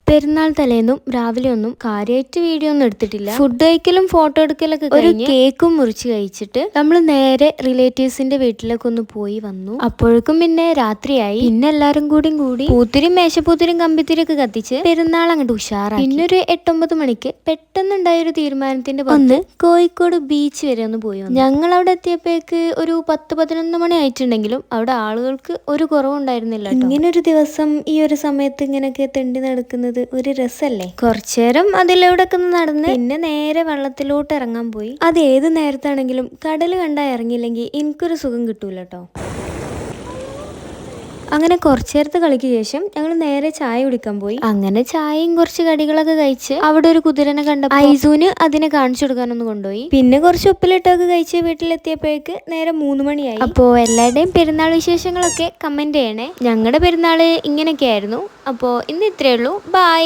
പെരുന്നാൾ തലേന്നും രാവിലെ ഒന്നും കാര്യമായിട്ട് വീഡിയോ ഒന്നും എടുത്തിട്ടില്ല. ഫുഡ് കഴിക്കലും ഫോട്ടോ എടുക്കലൊക്കെ ഒരു കേക്കും മുറിച്ച് കഴിച്ചിട്ട് നമ്മൾ നേരെ റിലേറ്റീവ്സിന്റെ വീട്ടിലേക്ക് ഒന്ന് പോയി വന്നു. അപ്പോഴേക്കും പിന്നെ രാത്രിയായി. പിന്നെ എല്ലാരും കൂടി പൂത്തിരിയും മേശപ്പൂത്തിരിയും കമ്പിത്തിരിയൊക്കെ കത്തിച്ച് പെരുന്നാൾ അങ്ങോട്ട് ഉഷാറായി. പിന്നെ ഒരു 8-9 മണിക്ക് പെട്ടെന്നുണ്ടായ ഒരു തീരുമാനത്തിന്റെ ഒന്ന് കോഴിക്കോട് ബീച്ച് വരെ ഒന്ന് പോയി വന്നു. ഞങ്ങൾ അവിടെ എത്തിയപ്പോഴേക്ക് ഒരു 10-11 മണി ആയിട്ടുണ്ടെങ്കിലും അവിടെ ആളുകൾക്ക് ഒരു കുറവുണ്ടായിരുന്നില്ല. ഇങ്ങനെ ഒരു ദിവസം ഈ ഒരു സമയത്ത് ഇങ്ങനെയൊക്കെ തെണ്ടി നടക്കുന്നത് ഒരു രസല്ലേ. കുറച്ചേരം അതിലൂടെ ഒക്കെ നടന്ന് പിന്നെ നേരെ വെള്ളത്തിലോട്ട് ഇറങ്ങാൻ പോയി. അത് ഏത് നേരത്താണെങ്കിലും കടൽ കണ്ടാ ഇറങ്ങിയില്ലെങ്കിൽ എനിക്കൊരു സുഖം കിട്ടൂല കേട്ടോ. അങ്ങനെ കുറച്ചേരത്തെ കളിക്ക് ശേഷം ഞങ്ങൾ നേരെ ചായ കുടിക്കാൻ പോയി. അങ്ങനെ ചായയും കുറച്ച് കടികളൊക്കെ കഴിച്ച് അവിടെ ഒരു കുതിരനെ കണ്ടപ്പോൾ ഐസൂന് അതിനെ കാണിച്ചു കൊടുക്കാനൊന്ന് കൊണ്ടുപോയി. പിന്നെ കുറച്ച് ഉപ്പിലിട്ടൊക്കെ കഴിച്ച് വീട്ടിലെത്തിയപ്പോഴേക്ക് നേരെ 3 മണിയായി. അപ്പോൾ എല്ലാവരുടെയും പെരുന്നാൾ വിശേഷങ്ങളൊക്കെ കമന്റ് ചെയ്യണേ. ഞങ്ങളുടെ പെരുന്നാൾ ഇങ്ങനെയൊക്കെ ആയിരുന്നു. അപ്പോൾ ഇന്ന് ഇത്രയേ ഉള്ളൂ. ബൈ.